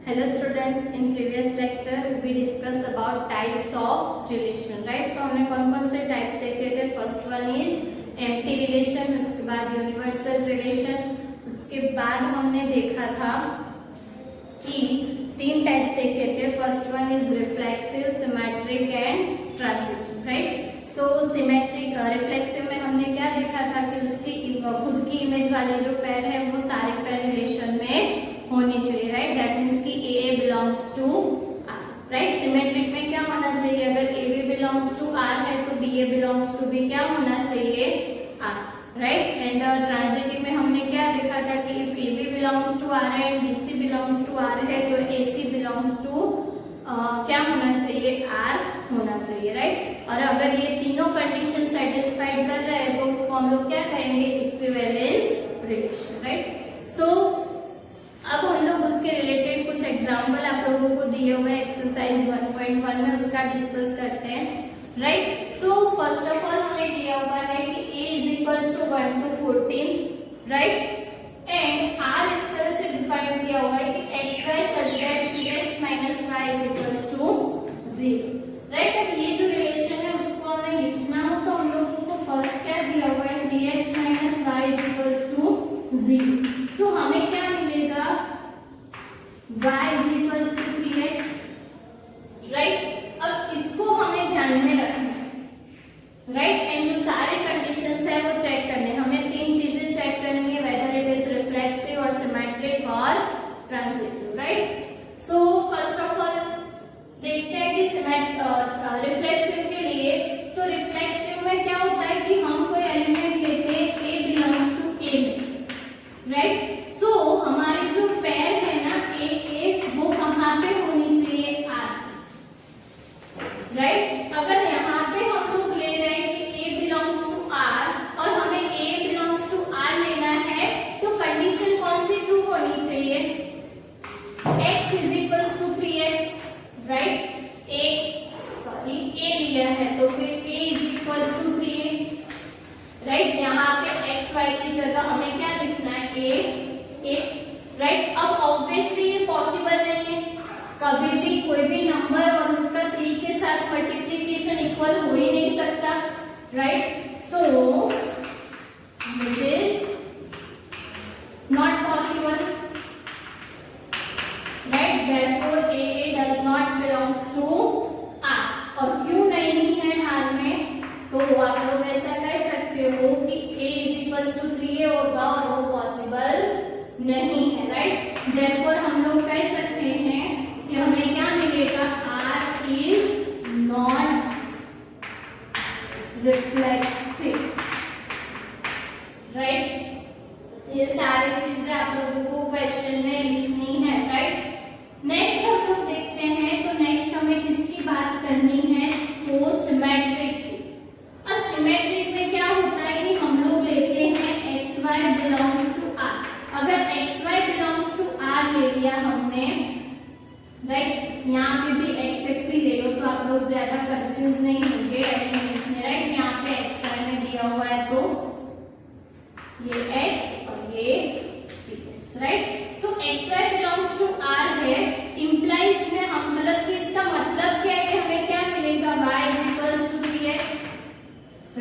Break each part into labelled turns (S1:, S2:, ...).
S1: Hello students, in previous lecture we discussed about types of relation, right? So हमने कौन कौन से types देखे थे? First one is empty relation, उसके बाद universal relation, उसके बाद हमने देखा था कि तीन types देखे थे. First one is reflexive, symmetric and transitive, right? So symmetric, reflexive में हमने क्या देखा था कि उसकी खुद की इमेज वाले जो पैर है वो सारे पैर रिलेशन में होनी चाहिए, राइट? दैट मीन्स कि A belongs to R, right? Symmetric में क्या होना चाहिए? अगर AB बिलोंग्स टू R है तो BA बिलोंग्स टू B क्या होना चाहिए? R, right? एंड ट्रांजिटिव में हमने क्या देखा था कि if AB belongs to R है and BC belongs to R है तो AC बिलोंग्स टू क्या होना चाहिए? R होना चाहिए, राइट? और अगर ये तीनों कंडीशन सेटिस्फाइड कर रहे हैं तो उसको हम लोग क्या कहेंगे? Equivalence relation, right? सो अब हम लोग उसके रिलेटेड कुछ एग्जाम्पल आप लोगों को दिए हुए एक्सरसाइज 1.1 में उसका डिस्कस करते हैं, right? So first of all हमें दिया हुआ है कि a is equals to 1 to 14, right? And r इस तरह से डिफाइन किया हुआ है कि xy such that 3x minus y is equals to 0, right? अब ये जो रिलेशन है उसको हमें लिखना हो तो हम लोग को फर्स्ट क्या दिया हुआ है? 3x minus y is equals to 0. सो हमें क्या मिलेगा? y is equals to 3x, right? अब इसको हमें ध्यान में रखना है, राइट? एंड जो सारे कंडीशंस है वो चेक करने हैं. हमें तीन चीजें चेक करनी है, वेदर इट इज रिफ्लेक्सिव और सिमेट्रिक और transitive, right? So first of all देखते हैं कि रिफ्लेक्सिव के लिए. तो रिफ्लेक्सिव में क्या होता है कि हम कोई एलिमेंट लेते हैं a बिलोंग्स टू a में, राइट? सो हमारे जो पैर है ना a वो कहाँ पे होनी चाहिए? R, right? अगर यहाँ पे हम लोग ले रहे हैं कि a बिलोंग्स टू R और हमें a बिलोंग्स टू R लेना है तो कंडीशन कौन सी ट्रू होनी चाहिए? x is equals to 3x, right? a लिया है तो फिर a is equals to 3a, right? यहाँ पे x y की जगह हमें क्या लिखना है? a, right? अब ऑब्वियसली ये पॉसिबल नहीं है, कभी भी कोई भी नंबर और उसका 3 के साथ मल्टीप्लिकेशन इक्वल हो ही नहीं सकता, right? So which is not possible, right? Therefore a does not belongs to R. और क्यों नहीं है हाल में? तो आप लोग ऐसा कह सकते हो कि a is equals to 3a होगा और वो पॉसिबल नहीं है, राइट? देयरफॉर हम लोग कह सकते हैं कि हमें क्या मिलेगा? R is not reflexive, right? ये सारी चीजें आप लोगों को क्वेश्चन में लिखनी है, राइट? नेक्स्ट हम लोग देखते हैं. तो नेक्स्ट हमें किसकी बात करनी है? तो सिमेट्रिक. अब सिमेट्रिक में क्या होता है कि हम लोग लेते हैं xy बिलोंग्स टू R. अगर xy बिलोंग्स टू R ले लिया हमने, राइट? यहाँ पे भी x x ही ले लो तो आप लोग ज्यादा कंफ्यूज नहीं होंगे एलिमेंट्स में, राइट? यहाँ पे xy में दिया हुआ है तो ये x और ये 3x, right? So xy belongs to R है, इंप्लाइज में हम मतलब कि इसका मतलब क्या है कि हमें क्या मिलेगा? y is equals to 3x,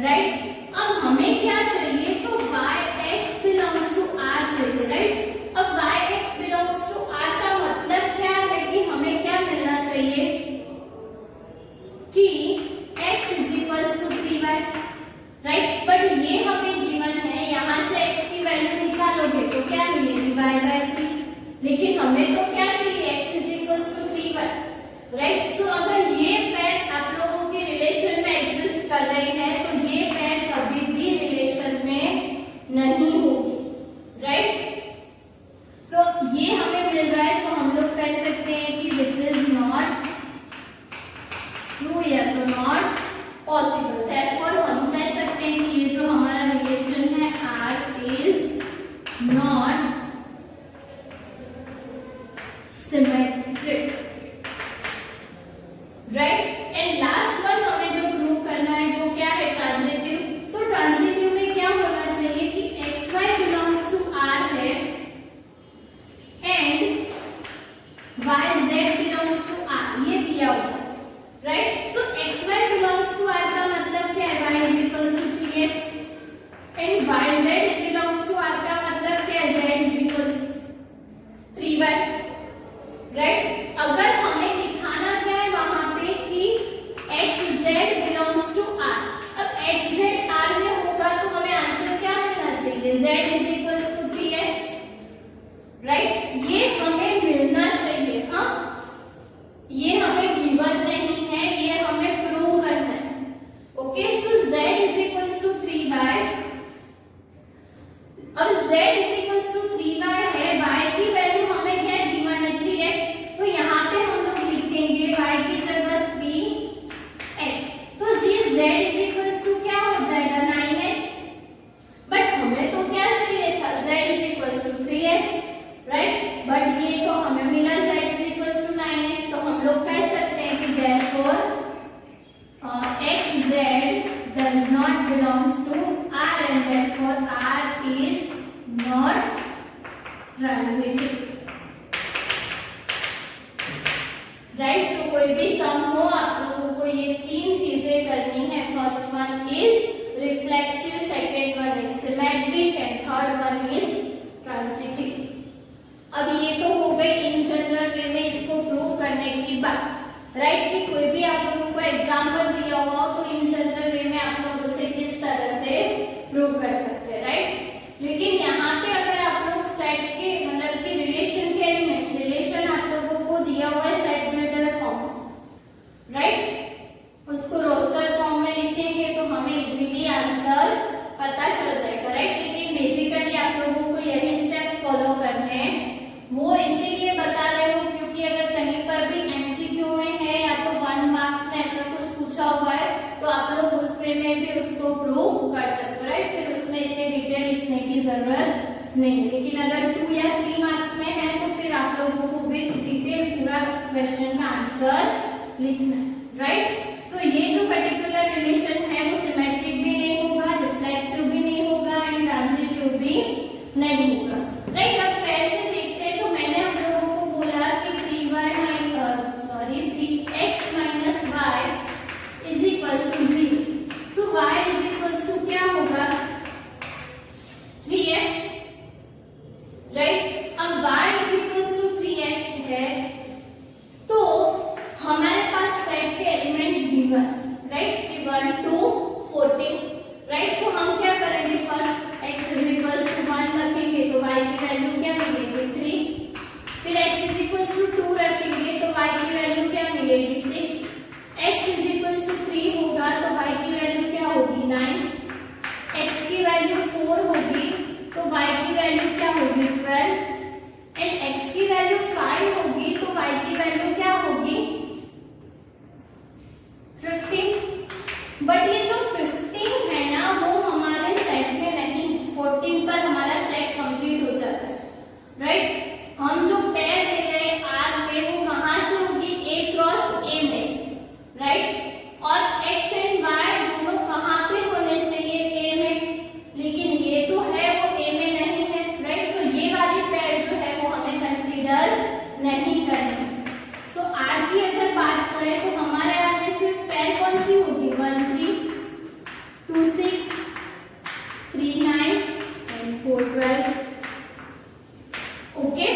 S1: right? अब हमें क्या चाहिए? तो yx बिलोंग्स टू R चाहिए, राइट? अब yx बिलोंग्स टू R का मतलब क्या है कि हमें क्या मिलना चाहिए? कि x is equals to 3y, right? But ये हमें गिवन है, यहाँ से x की वैल्यू निकालोगे तो क्या मिलेगी? y/3. लेकिन हमें तो क्या चाहिए? x is equals to 3y, right? So अगर ये पैर आप लोगों के रिलेशन में एग्जिस्ट कर रही है तो ये पैर कभी भी रिलेशन में नहीं होगी, राइट? सो ये हमें मिल रहा है. सो हम लोग कह सकते हैं कि विच इज नॉट ट्रू या तो नॉट पॉसिबल. देयरफॉर हम कह सकते हैं कि ये जो हमारा रिलेशन है R is not symmetric, right? And last one हमें जो प्रूव करना है वो क्या है? ट्रांजिटिव. तो ट्रांजिटिव में क्या होना चाहिए कि xy बिलोंग्स टू R है एंड y राइट। अगर हमें दिखाना क्या है वहां पे कि x z belongs to R, अब एक्स जेड आर में होगा तो हमें आंसर क्या मिलना चाहिए, z is equals to 3x, right. ये हमें मिलना चाहिए। हाँ, ये हमें गिवन नहीं है, ये हमें प्रूव करना है। Okay, so z is equals to 3y। अब z is equals to 3y है, y की वैल्यू हमें क्या गिवन है 3x, तो यहाँ पे हम लोग लिखेंगे y की जगह 3x, तो ये z इज इक्वल्स टू क्या हो जाएगा 9x। बट हमें तो क्या चाहिए था, z is equals to 3x, right. But ये तो हमें मिला z is equals to 9x, तो हम लोग कह सकते हैं कि therefore xz does not belongs to R and therefore R is not transitive, right. So कोई भी सम हो आप लोगों को ये तीन चीजें करनी है। First one is reflexive, second one is symmetric and third one is transitive. अब ये तो हो गई इन जनरल वे में इसको प्रूव करने की बात, राइट, कि कोई भी आप लोगों को एग्जांपल दिया हुआ हो तो इन जनरल वे में आप लोग उसे किस तरह से प्रूव कर सकते हैं, राइट। लेकिन यहाँ पे अगर आप लोग सेट के मतलब कि रिलेशन के एलिमेंट्स, रिलेशन आप लोगों को दिया हुआ है सेट बिल्डर फॉर्म, राइट, उसको रोस्टर फॉर्म में लिखेंगे तो हमें इजीली आंसर पता चल जाएगा, राइट। लेकिन बेसिकली आप लोगों को यही स्टेप फॉलो करने हैं, वो इसीलिए बता रही हूँ क्योंकि अगर कहीं पर भी एमसीक्यू में है या तो 1 मार्क्स में ऐसा कुछ पूछा हुआ है तो आप लोग उस वे में भी उसको प्रूव कर सकते हो, राइट। फिर उसमें इतने डिटेल लिखने की जरूरत नहीं। लेकिन अगर 2 या 3 मार्क्स में है तो फिर आप लोगों को विद डिटेल पूरा क्वेश्चन का आंसर लिखना है, राइट। सो ये जो पर्टिकुलर रिलेशन है वो सिमेट्रिक भी नहीं होगा, रिफ्लेक्सिव भी नहीं होगा एंड ट्रांजिटिव भी नहीं होगा, राइट। अब कैसे देखते हैं, तो मैंने आप लोगों को बोला कि 3x minus y is equals to 0, so y is equals to क्या होगा 3x, राइट। अब y is equals to 3x है तो हमारे पास सेट के एलिमेंट्स गिवन, राइट, कि 1 to 14, राइट। सो हम क्या करेंगे, first x is equals to 1 रखेंगे तो y की वैल्यू क्या मिलेगी 3, फिर x is equals to 2 रखेंगे तो y की वैल्यू क्या मिलेगी 6, x is equals to 3 होगा तो y की वैल्यू क्या होगी 9, x की वैल्यू 4 होगी तो y की वैल्यू क्या होगी 12 एंड x की वैल्यू 5 होगी तो y की वैल्यू क्या होगी 15। बट ये जो 15 है ना वो हमारे सेट में नहीं, 14 पर हमारा सेट कंप्लीट हो जाता है, राइट। हम जो पेयर ले रहे हैं आर में वो कहां से होगी, a क्रॉस a में से, राइट। और x एंड y दोनों कहां पे होने चाहिए a में, लेकिन ये तो है वो a में नहीं है, राइट। सो ये वाली पेयर जो है वो हमें कंसीडर नहीं करनी। सो r की अगर बात करें तो हमारे आर में सिर्फ पेयर कौन सी होगी 1 3 2 6 3 9 एंड 4 12, ओके।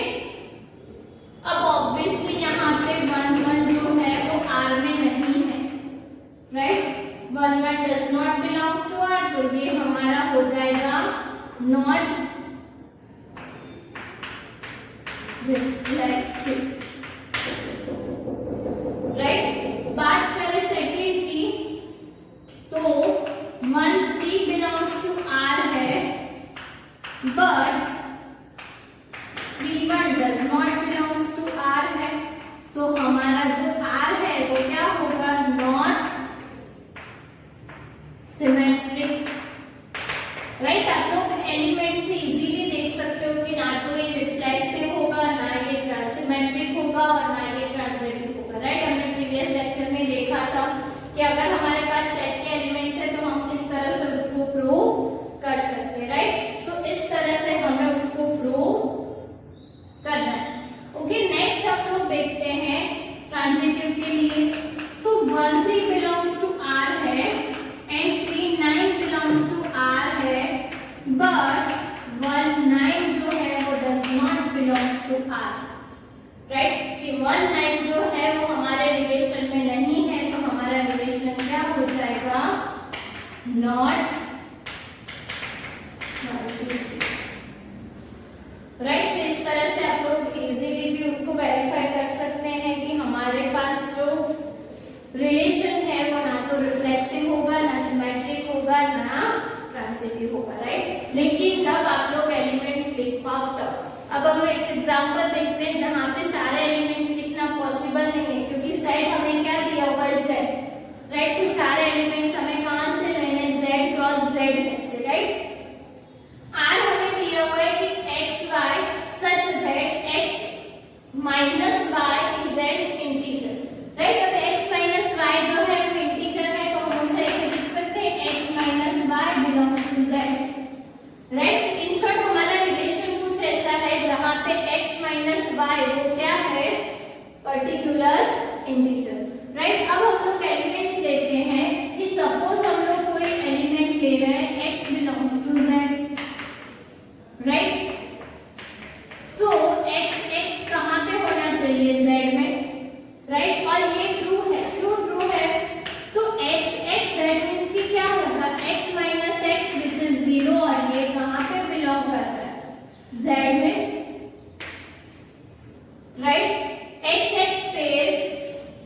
S1: अब ऑब्वियसली यहाँ पे 1 1 जो है वो R में नहीं है, right. 1 1 does not belongs to R, तो ये हमारा हो जाएगा नॉट रिफ्लेक्सिव, राइट। बात करें सेकंड की तो 1 3 बिलोंग्स टू R है but 3 1 does not belongs to R है, सो हमारा जो R है वो क्या होगा नॉट सिमेट्रिक, राइट। आप लोग एलिमेंट से इजीली देख सकते हो कि ना तो ये रिफ्लेक्सिव होगा, ना ये सिमेट्रिक होगा और ना ये ट्रांजिटिव होगा, राइट। हमने प्रीवियस लेक्चर में देखा था कि अगर हमारे पास सेट के एलिमेंट्स है तो हम किस तरह से उसको प्रूव कर सकते हैं, राइट। सो इस तरह से हमें उसको प्रूव करना है, ओके। नेक्स्ट हम लोग देखते हैं ट्रांजिटिव के लिए, तो 1 3 बिलोंग्स टू R है एंड 3 9 बिलोंग्स टू R है बट 1 9 जो है वो does not belongs to R, right. कि वन नाइन जो है वो हमारे रिलेशन में नहीं है, तो हमारा रिलेशन क्या हो जाएगा, नॉट राइट। तो इस तरह से आप लोग इजीली भी उसको वेरीफाई कर सकते हैं कि हमारे पास जो रिलेशन है वो ना तो रिफ्लेक्सिव होगा, ना सिमेट्रिक होगा, ना ट्रांजिटिव होगा, राइट। लेकिन जब आप लोग एलिमेंट्स लिख पाओ तब। अब हम एक एग्जांपल देखते हैं जहां पे सारे एलिमेंट्स लिखना पॉसिबल नहीं है, क्योंकि z हमें क्या दिया हुआ है, z, राइट। सो सारे एलिमेंट्स हमें कहां से लेने, z क्रॉस z में से, राइट। r हमें दिया हुआ है कि x y such that x minus y is an integer, right. अब x minus y जो है वो इंटीजर है, तो हम उसे ऐसे लिख सकते हैं x minus y belongs to z, right. In short हमारा रिलेशन कुछ ऐसा है जहां पे x minus y वो क्या है, पर्टिकुलर इंटीजर, राइट। अब हम लोग एलिमेंट्स लेते हैं कि सपोज हम लोग कोई एलिमेंट ले रहे हैं x belongs to z, right. So x कहां पे होना चाहिए, z में, राइट। और ये ट्रू है, क्यों ट्रू है, तो x z मींस कि क्या होगा, x minus x which is 0, और ये कहां पे बिलोंग करता है, z में, right. x pair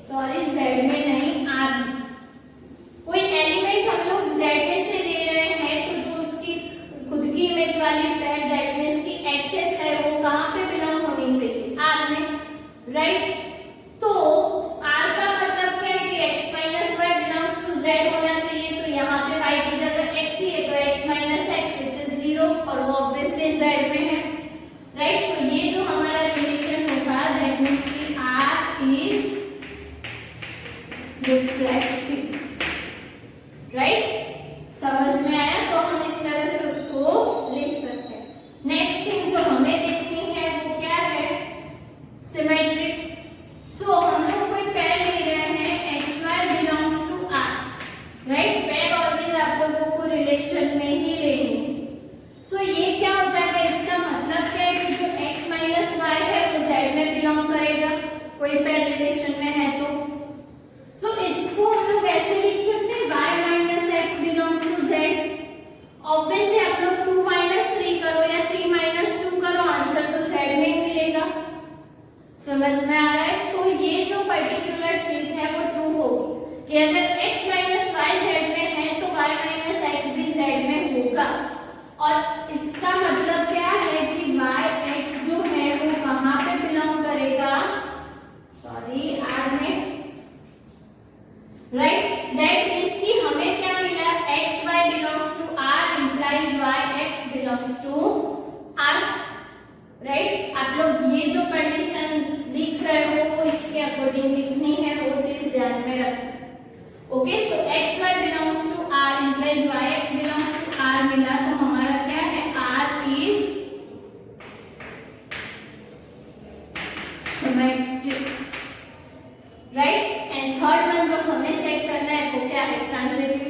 S1: sorry z में नहीं, r में। कोई एलिमेंट हम लोग z में से ले रहे हैं, तो जो उसकी खुद की इमेज वाली पेयर दैट मींस की एक्सेस है वो कहां पे बिलोंग होनी चाहिए, r में, राइट। तो r का मतलब क्या है कि x minus y belongs to z होना चाहिए, तो यहाँ पे y की जगह x ही है, तो x minus x which is 0, और वो ऑब्वियसली z में है, राइट। सो ये जो हमारा रिलेशन होगा दैट मींस कि r is reflexive, राइट। समझ में आया, तो हम इस तरह से उसको लिख सकते हैं। नेक्स्ट थिंग जो हमें देखनी है वो क्या है, सिमेट्रिक। सो हम लोग कोई पेयर ले रहे हैं xy belongs to r, right. Pair always आप लोगों को रिलेशन में ही लेनी है। सो ये क्या हो जाएगा, इसका मतलब क्या है कि जो x minus y है वो z में बिलोंग करेगा, कोई पेयर रिलेशन में है तो। सो इसको हम लोग ऐसे लिख सकते हैं y minus x belongs to z। Obviously आप लोग 2 minus 3 करो या 3 minus 2 करो, आंसर तो z में ही मिलेगा। समझ में आ रहा है, तो ये जो पर्टिकुलर चीज है वो ट्रू होगी कि अगर x minus y z में है तो y minus x भी z में होगा, और इसका मतलब क्या है कि y x जो है वो कहां पे बिलोंग करेगा, सॉरी r में, राइट। दैट मींस कि हमें क्या मिला, x y belongs to r implies y x belongs to r, right. आप लोग ये जो कंडीशन लिख रहे हो वो इसके अकॉर्डिंग लिखनी है, वो चीज ध्यान में रखना। Okay, so x y belongs to r implies y x belongs to r मिला, तो हमारा क्या है, r is symmetric, right. And third one जो हमें चेक करना है वो क्या है, ट्रांजिटिव,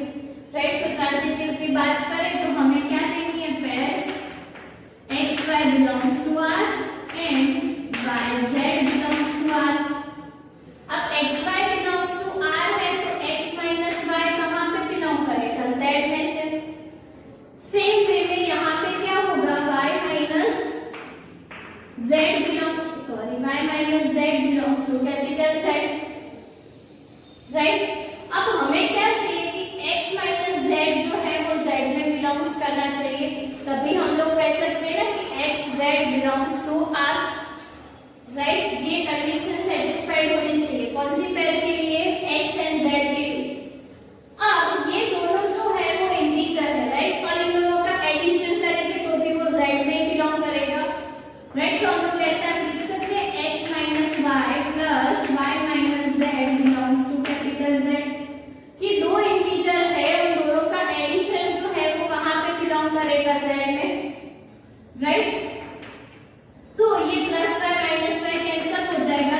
S1: राइट। सो ट्रांजिटिव की बात करें तो हमें क्या देखनी है, pairs x y belongs to r and y z belongs to r। अब x y belongs to r है तो x minus y कहां पे बिलोंग करेगा, z में से। सेम वे में यहाँ पे क्या होगा, y minus z belongs to capital Z, right. अब हमें क्या चाहिए कि x minus z जो है वो z में बिलोंग्स करना चाहिए, तभी हम लोग कह सकते हैं ना कि x z belongs to r, right. ये कंडीशन सेटिस्फाइड होनी चाहिए, कौन सी पेयर के लिए, x and z के लिए। अब ये दोनों जो है वो इंटीजर है, राइट, और इन दोनों का एडिशन करेंगे तो भी वो z में ही बिलोंग करेगा, राइट। तो हम लोग ऐसा लिख सकते हैं x minus y plus y minus z belongs to capital Z, कि दो इंटीजर है उन दोनों का एडिशन जो है वो कहां पे बिलोंग करेगा, z में, राइट। सो ये plus y minus y cancel हो जाएगा,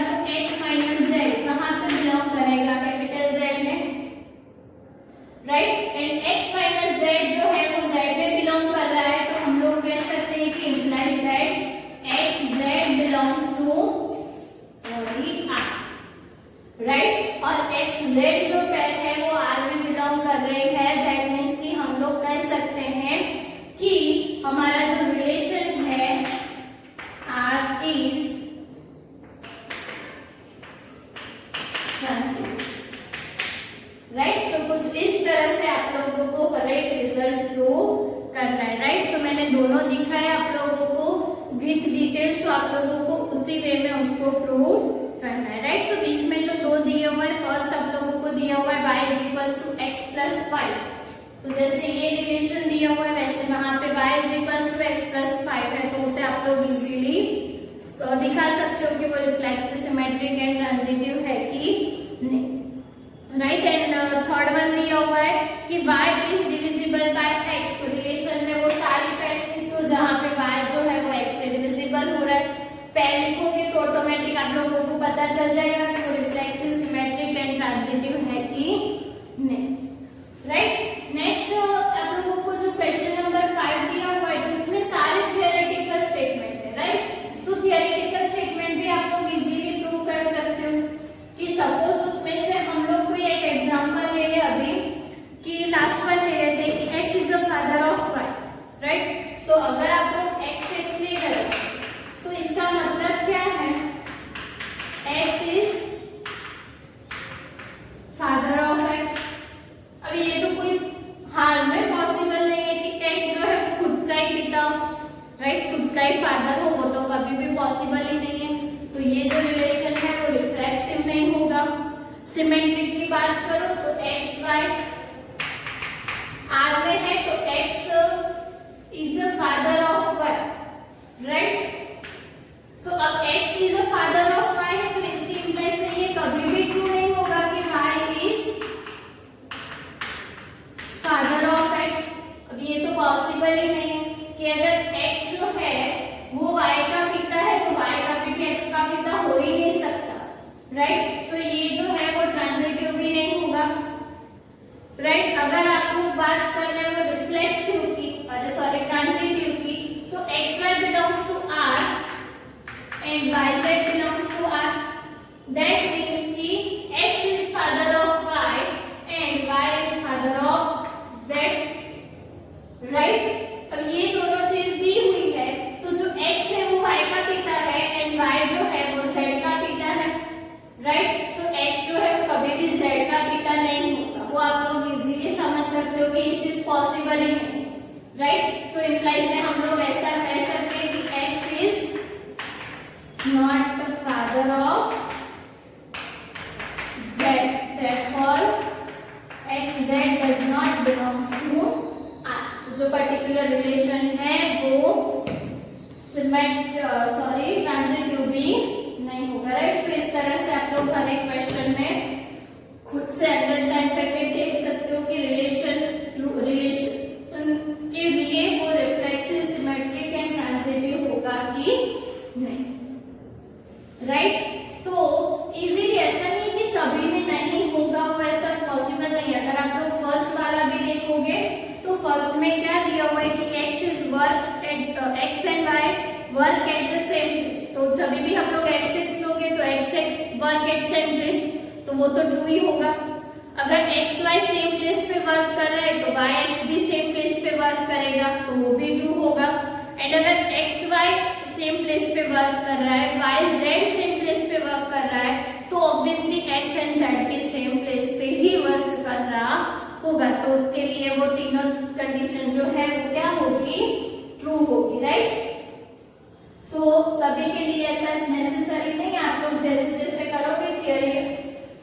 S1: जेड जो पेयर है वो आर में बिलोंग कर रही है, दैट मीन्स कि हम लोग कह सकते हैं कि हमारा जो रिलेशन है are is transitive, right. So कुछ इस तरह से आप लोगों को हर एक रिजल्ट प्रूव करना है, राइट। सो मैंने दोनों दिखाया आप लोगों को विथ डिटेल्स, तो आप लोगों को उसी वे में उसको प्रूव करना है, राइट। सो बीच में जो दो दिए हुए हैं, फर्स्ट आप लोगों को दिया हुआ है y is equals to x plus 5। So जैसे ये रिलेशन दिया हुआ है वैसे वहां पे y is equals to x plus 5 है, तो उसे आप लोग इजीली दिखा सकते हो कि वो रिफ्लेक्सिव, सिमेट्रिक एंड ट्रांजिटिव है कि नहीं, राइट। एंड थर्ड वन दिया हुआ है कि y is divisible by x। तो रिलेशन में वो सारी पेयर्स लिखो जहां पे y जो है वो x से डिविजिबल हो रहा है। पेयर लिखोगे तो ऑटोमेटिक आप लोगों को पता चल जाएगा कि वो रिफ्लेक्सिव, सिमेट्रिक एंड ट्रांजिटिव है कि नहीं, राइट। नेक्स्ट आप लोगों को जो क्वेश्चन नंबर 5 दिया हुआ है तो इसमें सारे थियोरेटिकल स्टेटमेंट है, राइट। सो थियोरेटिकल स्टेटमेंट भी आप लोग इजीली प्रूव कर सकते हो कि सपोज उसमें से हम लोग कोई एक एग्जांपल ले ले अभी कि लास्ट वन ले लेते हैं कि x is the father of y, right. So अगर आप लोग x ले रहे तो इसका मतलब क्या है, x is father of x। अब ये तो कोई हाल में पॉसिबल नहीं है कि x जो है खुद का ही पिता, राइट, खुद का ही फादर हो, वो तो कभी भी पॉसिबल ही नहीं है। तो ये जो रिलेशन है वो रिफ्लेक्सिव नहीं होगा। सिमेट्रिक की बात करो तो x y r में है तो x is the father of y, right. So अब x is the father of y है तो इसकी इंप्लाइज नहीं है, कभी भी ट्रू नहीं होगा कि y is father of x। अब ये तो पॉसिबल ही नहीं है कि अगर x जो है वो y का पिता है तो y कभी भी x का पिता हो ही नहीं सकता, राइट। सो ये जो है वो ट्रांजिटिव भी नहीं होगा, राइट। अगर आप लोग बात कर रहे हो रिफ्लेक्सिव की, अरे सॉरी ट्रांजिटिव की, तो xy belongs to r and yz belongs to r. That means कि x is father of y and y is father of z, right? अब ये दोनों चीज दी हुई है तो जो x है वो y का पिता है and y जो है वो z का पिता है, right? So x जो है वो कभी भी z का पिता नहीं होगा, वो आप लोग इजीली समझ सकते हो कि ये चीज पॉसिबल ही नहीं, right? So implies में हम लोग ऐसा कह सकते हैं कि x is not the father of z, therefore xz does not belongs to r। तो जो पर्टिकुलर रिलेशन है वो ट्रांजिटिव भी नहीं होगा, राइट। तो इस तरह से आप लोग हर एक क्वेश्चन में खुद से अंडरस्टैंड करके देख सकते हो कि रिलेशन के लिए वो रिफ्लेक्सिव, सिमेट्रिक एंड ट्रांजिटिव होगा कि नहीं, राइट। सो इजीली ऐसा नहीं कि सभी में नहीं होगा, वो ऐसा पॉसिबल नहीं है। अगर आप लोग फर्स्ट वाला भी देखोगे तो फर्स्ट में क्या दिया हुआ है कि x and y work at the same place. तो जब भी हम लोग x लोगे तो x work at same place, तो वो तो ट्रू ही होगा। अगर x y सेम प्लेस पे वर्क कर रहे हैं तो y x भी सेम प्लेस पे वर्क करेगा, तो वो भी ट्रू होगा। एंड अगर x y सेम प्लेस पे वर्क कर रहा है, y z सेम प्लेस पे वर्क कर रहा है, तो ऑब्वियसली x एंड z भी सेम प्लेस पे ही वर्क कर रहा होगा। सो उसके लिए वो तीनों कंडीशन जो है वो क्या होगी, ट्रू होगी, राइट। सो सभी के लिए ऐसा नेसेसरी नहीं, आप लोग जैसे जैसे करोगे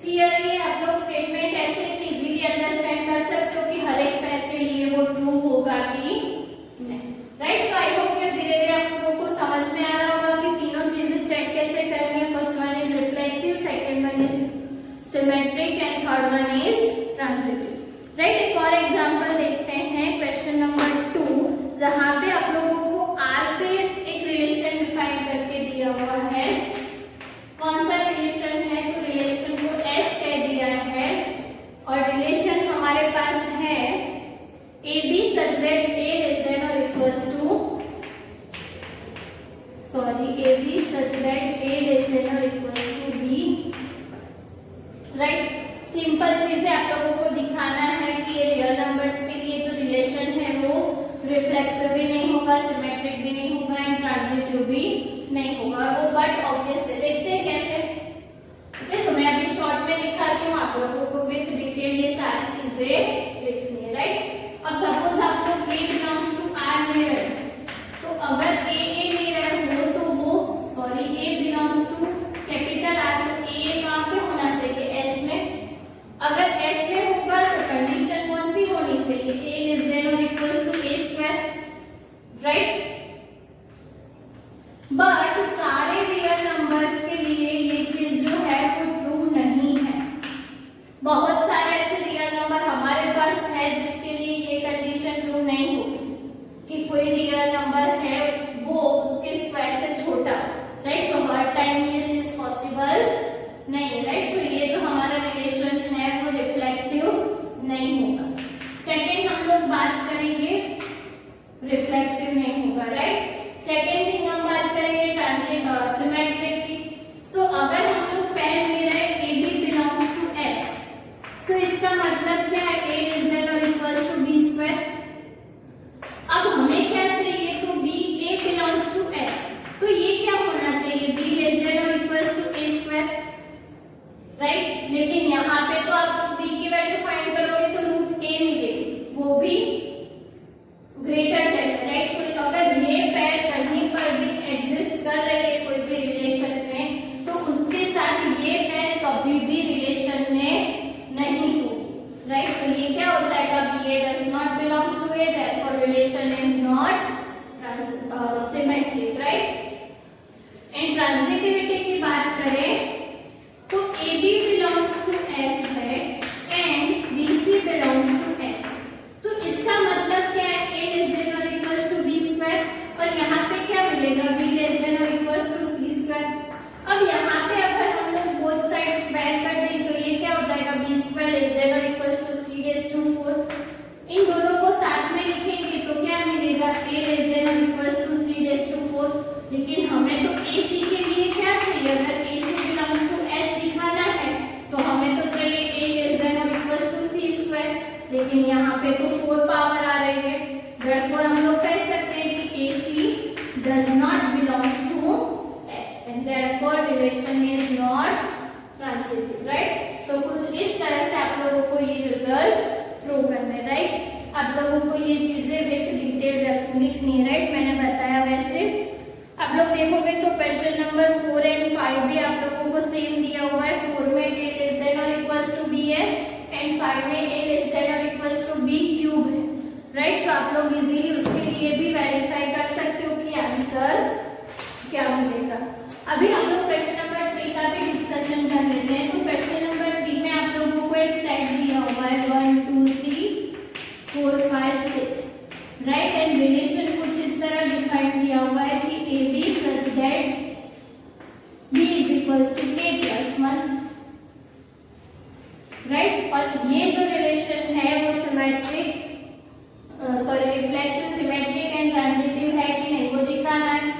S1: थियरी आप लोग स्टेटमेंट ऐसे इजीली अंडरस्टैंड कर सकते हो कि हर एक पेयर के लिए वो ट्रू होगा कि नहीं, राइट। सो आई होप कि धीरे धीरे आप लोगों को समझ में आ रहा होगा कि तीनों चीजें चेक कैसे करनी है। First one is reflexive, second one is symmetric and third one is transitive, right. एक और एग्जांपल देखते हैं, क्वेश्चन नंबर 2, जहां पे आप लोगों को R पे एक रिलेशन डिफाइन करके दिया हुआ है। कौन सा रिलेशन है, तो रिलेशन को S कह दिया है और रिलेशन हमारे पास है AB such that A less than or equals to AB such that A less than or equals to B, right। Simple reflexive भी नहीं होगा, सिमेट्रिक भी नहीं होगा एंड ट्रांजिटिव भी नहीं होगा। वो बट ऑब्वियस है, देखते हैं कैसे। तो मैं अभी शॉर्ट में दिखाती हूँ, आप लोगों को विथ डिटेल ये सारी चीजें लिखनी है, राइट। अब सपोज आप लोग ए बिलोंग्स टू आर ले रहे हैं, तो अगर ए ले रहे हो तो वो ए बिलोंग्स टू कैपिटल आर, तो ए कहाँ पे होना चाहिए, एस में। अगर एस में होगा तो कंडीशन कौन सी होनी चाहिए, ए लेस देन और equals to a square, right. But सारे रियल नंबर्स के लिए ये चीज जो है वो ट्रू नहीं है। बहुत सारे ऐसे रियल नंबर हमारे पास है जिसके लिए ये कंडीशन ट्रू नहीं होगी कि कोई रियल नंबर है वो उसके स्क्वायर से छोटा, राइट। सो हर टाइम ये चीज पॉसिबल नहीं है, राइट। सो ये जो हमारा रिलेशन है वो रिफ्लेक्सिव नहीं होगा। सेकंड हम लोग बात करेंगे रिफ्लेक्सिव नहीं होगा, राइट। सेकंड थिंग हम बात करेंगे ट्रांजिट सिमेट्रिक की। सो अगर हम लोग पेयर ले रहे हैं a B belongs to s, so इसका मतलब क्या है, ए इज देन और इक्वल्स टू बी स्क्वायर। अब हमें क्या चाहिए, तो b a belongs to s, तो ये क्या होना चाहिए, बी लेस देन और equals to a square, right. लेकिन यहाँ पे तो आप लोग बी की वैल्यू फाइंड करोगे तो रूट ए मिलेगी, वो भी ग्रेटर देन, राइट। सो अगर ये पेयर कहीं पर भी एग्जिस्ट कर रही है कोई भी रिलेशन में, तो उसके साथ ये पेयर कभी भी रिलेशन में नहीं होगी, राइट। सो ये क्या हो जाएगा, b a does not belongs to a, therefore relation is not symmetric, right. And transitivity की बात करें तो a B belongs to s है and b c belongs to s, तो इसका मतलब क्या है, ए लेस देन और इक्वल्स टू बी स्क्वायर, और यहाँ पे क्या मिलेगा, बी लेस देन और इक्वल्स टू सी स्क्वायर। अब यहाँ पे अगर हम लोग बोथ साइड स्क्वायर कर दें तो ये क्या हो जाएगा, बी स्क्वायर लेस देन और equals to c raise to 4। इन दोनों को साथ में लिखेंगे तो क्या मिलेगा, ए लेस देन और equals to c raise to 4। लेकिन हमें तो ए सी के लिए क्या चाहिए, अगर ए सी बिलोंग्स टू एस दिखाना है तो हमें तो चाहिए ए लेस देन और इक्वल्स टू सी स्क्वायर, लेकिन यहाँ पे तो 4 पावर आ रही है। देयरफॉर हम लोग कह सकते हैं कि a c does not belongs to s and therefore relation is not transitive, right. So कुछ इस तरह से आप लोगों को ये रिजल्ट प्रूव करना है, राइट। आप लोगों को ये चीजें विथ डिटेल लिखनी है, राइट। मैंने बताया वैसे आप लोग देखोगे तो क्वेश्चन नंबर 4 एंड 5 भी आप लोगों को सेम दिया हुआ है। 4 में a लेस देन और इक्वल्स टू b है एंड 5 में a लेस देन और इक्वल्स टू b क्यूब है, राइट। सो आप लोग इजीली उसके लिए भी वेरीफाई कर सकते हो कि आंसर क्या मिलेगा। अभी हम लोग क्वेश्चन नंबर 3 का भी डिस्कशन कर लेते हैं। तो क्वेश्चन नंबर 3 में आप लोगों को एक सेट दिया हुआ है 1 2 3 4 5 6, राइट। एंड रिलेशन कुछ इस तरह डिफाइन किया हुआ है कि ए b such that b is equals to a plus 1, right. और ये जो रिलेशन है वो symmetric reflexive, symmetric and transitive है कि नहीं वो दिखाना है।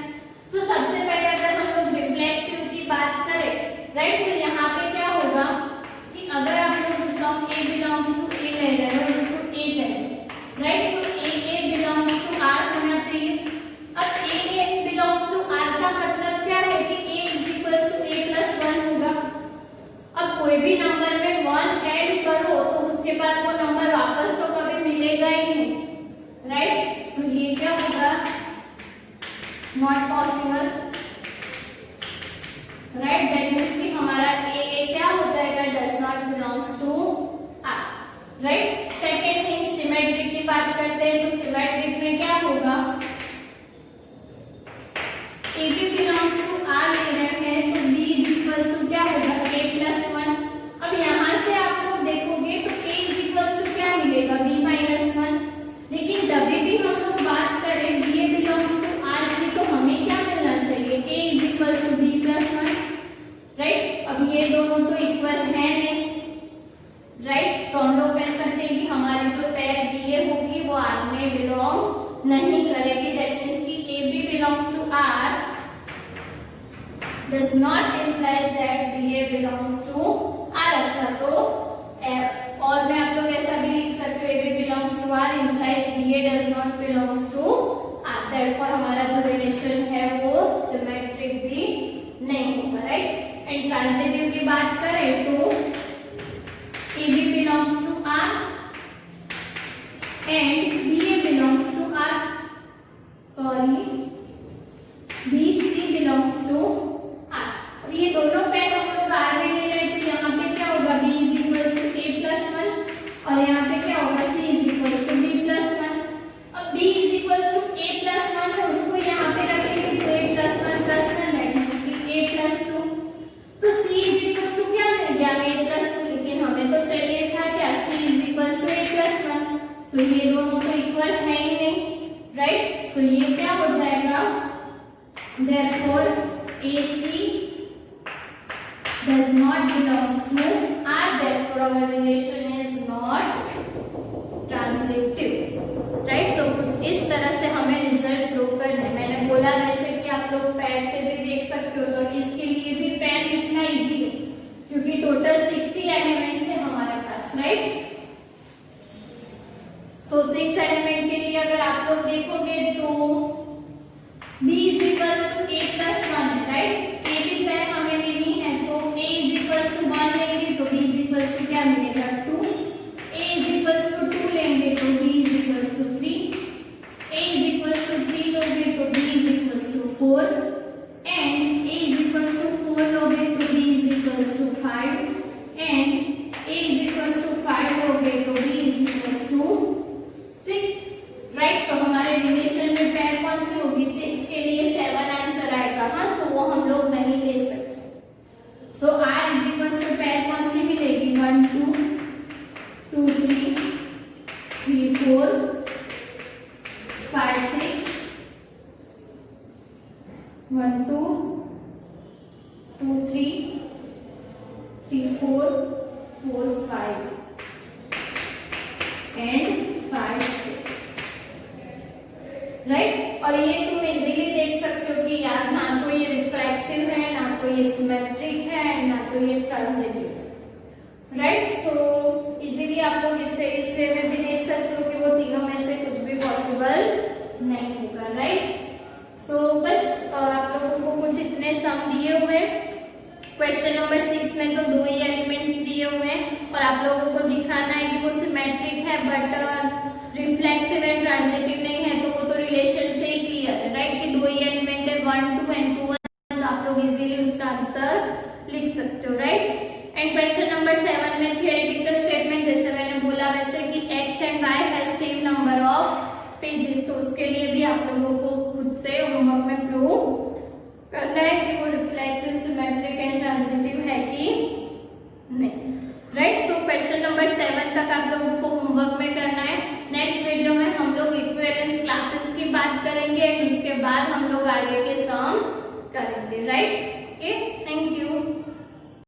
S1: तो सबसे पहले अगर हम लोग रिफ्लेक्सिव की बात करें, राइट, तो यहाँ पे क्या होगा कि अगर आप लोग from A belongs to A ले रहे हो, इसको ए करें, right. So A belongs to R होना चाहिए। अब ए बिलोंग्स टू आर का मतलब क्या है कि a is equals to a plus 1 होगा। अब कोई भी नंबर में 1 ऐड करो तो उसके बाद वो नंबर वापस तो कभी मिलेगा ही नहीं, राइट। सो ये क्या होगा, not possible, right. That means कि हमारा ए क्या हो जाएगा, does not belongs to R, right. Second thing symmetric की बात करते हैं तो सिमेट्रिक में क्या होगा, A B belongs to R ले रहे हैं तो बी इज इक्वल्स टू क्या होगा, ए प्लस 1। अब यहाँ से आप लोग देखोगे तो ए इज इक्वल्स टू क्या मिलेगा, बी माइनस 1। लेकिन जब भी हम लोग बात करें b a belongs to r की तो हमें क्या मिलना चाहिए, a is equals to b plus 1, right. अब ये दोनों तो इक्वल है नहीं, राइट। सो हम लोग कह सकते हैं कि हमारी जो पेयर बी ए होगी वो आर में बिलोंग नहीं करेगी। दैट मींस कि A B belongs to R does not implies that BA belongs to R, अच्छा तो और में आप लोग ऐसा भी लिख सकते हो, AB belongs to R implies BA does not belongs to transitive की बात करें तो AB belongs to R and BA belongs to R. Sorry, BC belongs to R. अब ये दोनों पेयर हम लोग R में ले रहे हैं तो यहाँ पे क्या होगा, B is equals to A plus 1 और यहाँ पे क्या होगा, C is equals to B plus 1. अब B is equals to A plus 1 है, उसको यहाँ पे रखेंगे तो A plus 1 plus 1 that means कि A plus 2. तो C is equals to क्या मिल गया, A plus 2, लेकिन हमें तो चाहिए था क्या, C is equals to A plus 1. तो ये दोनों तो इक्वल है ही नहीं, राइट. सो ये क्या हो जाएगा, therefore AC does not belong to R, therefore our relation is not transitive, right. सो कुछ इस तरह से हमें रिजल्ट प्रूव करना है. मैंने बोला वैसे कि आप लोग पैर से भी देख सकते हो, तो इसके लिए भी पैर लिखना इजी है क्योंकि टोटल 6 ही एलिमेंट्स है हमारे पास, राइट. सो 6 एलिमेंट के लिए अगर आप लोग देखोगे तो B is equals to A plus 1 है, राइट. A भी पैर हमें लेनी है तो A is equals to 1 लेंगे तो B is equals to क्या मिलेगा, 2. A is equals to 2 लेंगे तो B is equals to 3. A is equals to 3 लोगे तो B is equals to 4 and A is equals to 4 लोगे तो B is equals to 5 and A is equals to 5 लोगे तो B is equals to 6, right. So हमारे relation में पैर कौन सी होगी, 6 के लिए 7 आंसर आएगा. हाँ, तो वो हम लोग नहीं ले सकते. सो R is equals to पैर कौन सी मिलेगी, 1 2 2 3 3 4 5 6 1 2 2 3 3 4 4 5 and 5 6, राइट. और ये तुम इजीली देख सकते हो कि यार ना तो ये रिफ्लेक्सिव है, ना तो ये सिमेट्रिक है, ना तो ये ट्रांजिटिव है, राइट. सो इजीली आप लोग इस वे में भी देख सकते हो कि वो तीनों में से कुछ भी पॉसिबल नहीं होगा, राइट. सो बस आप लोगों को कुछ इतने सम दिए हुए. क्वेश्चन नंबर 6 में तो 2 ही एलिमेंट्स दिए हुए हैं और आप लोगों को दिखाना है कि वो सिमेट्रिक है बट रिफ्लेक्सिव एंड ट्रांजिटिव नहीं है, तो वो तो रिलेशन से ही क्लियर है, राइट, कि 2 ही एलिमेंट है, 1 2 एंड 2 1, तो आप लोग इजीली उसका आंसर लिख सकते हो, राइट. एंड क्वेश्चन नंबर 7 में थियोरेटिकल स्टेटमेंट जैसे मैंने बोला वैसे कि x and y have same number of pages, तो उसके लिए भी आप लोगों को खुद से होमवर्क में प्रूव करना है कि वो रिफ्लेक्सिव, सिमेट्रिक एंड ट्रांजिटिव है कि नहीं, राइट. सो क्वेश्चन नंबर 7 तक आप लोगों को होमवर्क में करना है. नेक्स्ट वीडियो में हम लोग इक्विवेलेंस क्लासेस की बात करेंगे एंड उसके बाद हम लोग आगे के सम करेंगे, राइट. Okay, thank